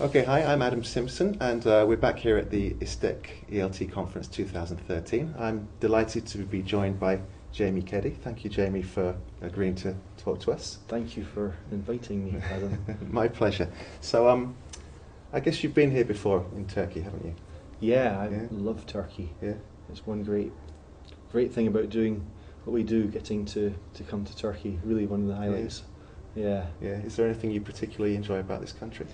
Okay, hi, I'm Adam Simpson, and we're back here at the ISTEC ELT Conference 2013. I'm delighted to be joined by Jamie Keddy. Thank you, Jamie, for agreeing to talk to us. Thank you for inviting me, Adam. My pleasure. So, I guess you've been here before in Turkey, haven't you? Yeah, I love Turkey. Yeah. It's one great thing about doing what we do, getting to come to Turkey. Really one of the highlights. Yeah. Yeah. Is there anything you particularly enjoy about this country?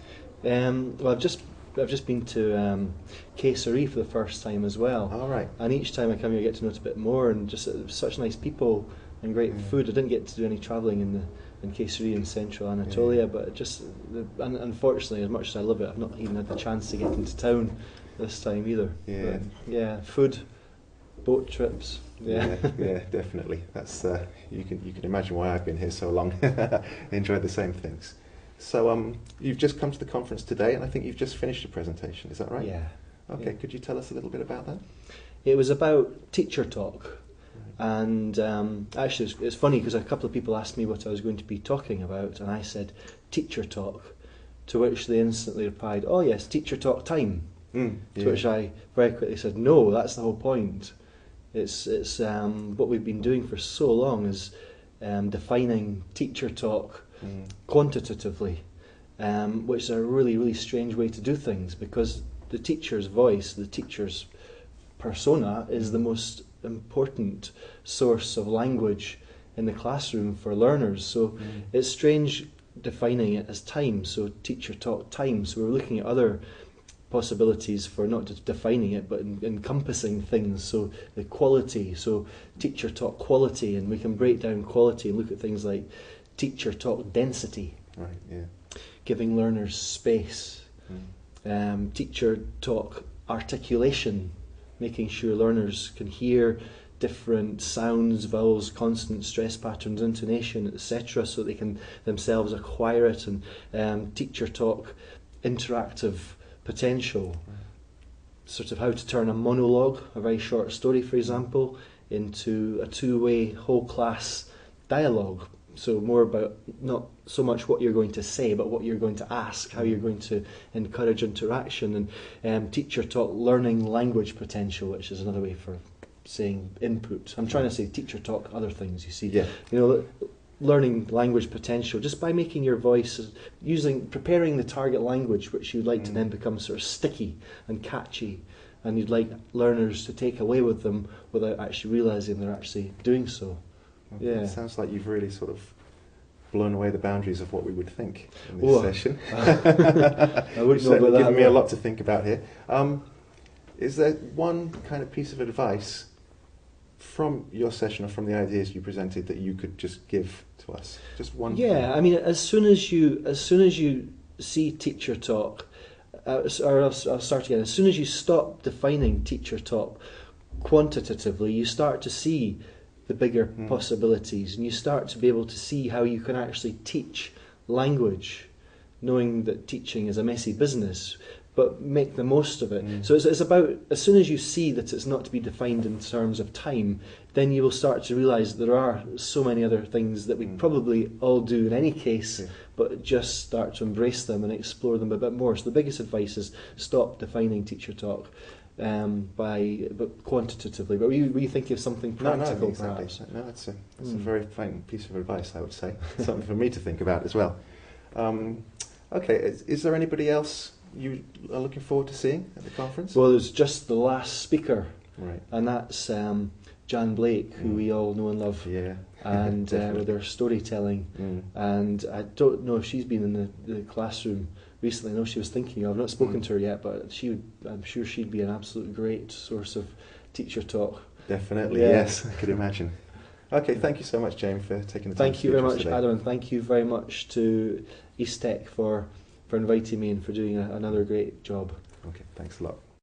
Well, I've just been to Kayseri for the first time as well. All right. And each time I come here, I get to know it a bit more, and just such nice people and great food. I didn't get to do any travelling in Kayseri in central Anatolia, but unfortunately, as much as I love it, I've not even had the chance to get into town this time either. Yeah. But, yeah, food, boat trips. Yeah, yeah, definitely. That's you can imagine why I've been here so long. Enjoyed the same things. So you've just come to the conference today, and I think you've just finished a presentation. Is that right? Yeah. Okay. Yeah. Could you tell us a little bit about that? It was about teacher talk, and actually it's funny because a couple of people asked me what I was going to be talking about, and I said teacher talk, to which they instantly replied, "Oh yes, teacher talk time." To which I very quickly said, "No, that's the whole point. It's what we've been doing for so long is defining teacher talk quantitatively, which is a really strange way to do things, because the teacher's voice, the teacher's persona, is the most important source of language in the classroom for learners. So it's strange defining it as time, so teacher talk time. So we're looking at other possibilities for not just defining it but encompassing things, so the quality, so teacher talk quality, and we can break down quality and look at things like teacher talk density, giving learners space, teacher talk articulation, making sure learners can hear different sounds, vowels, consonants, stress patterns, intonation, etc., so they can themselves acquire it, and teacher talk interactive potential, sort of how to turn a monologue, a very short story for example, into a two-way whole class dialogue. So more about not so much what you're going to say, but what you're going to ask, how you're going to encourage interaction, and teacher talk learning language potential, which is another way for saying input. I'm trying to say teacher talk other things, you see. Yeah. Learning language potential just by making your voice, preparing the target language which you'd like to then become sort of sticky and catchy, and you'd like learners to take away with them without actually realising they're actually doing so. Well, yeah. It sounds like you've really sort of blown away the boundaries of what we would think in this session. I wouldn't know about that. Given me a lot to think about here. Is there one kind of piece of advice from your session or from the ideas you presented that you could just give to us? Just one. Yeah, I mean, as soon as you see teacher talk, or I'll start again. As soon as you stop defining teacher talk quantitatively, you start to see the bigger possibilities, and you start to be able to see how you can actually teach language, knowing that teaching is a messy business, but make the most of it. So it's about, as soon as you see that it's not to be defined in terms of time, then you will start to realise there are so many other things that we probably all do in any case, but just start to embrace them and explore them a bit more. So the biggest advice is stop defining teacher talk but quantitatively. But were you thinking of something practical? No, exactly. Perhaps? No, it's a very fine piece of advice, I would say. Something for me to think about as well. Okay, is there anybody else you are looking forward to seeing at the conference? Well, there's just the last speaker, right, and that's Jan Blake, who we all know and love, and with her storytelling. And I don't know if she's been in the classroom recently. I know she was thinking. I've not spoken to her yet, but I'm sure she'd be an absolute great source of teacher talk. Definitely, yes, I could imagine. Okay, thank you so much, Jamie, for taking the time. Thank you very much, today. Adam, and thank you very much to ISTEC for inviting me and for doing another great job. Okay, thanks a lot.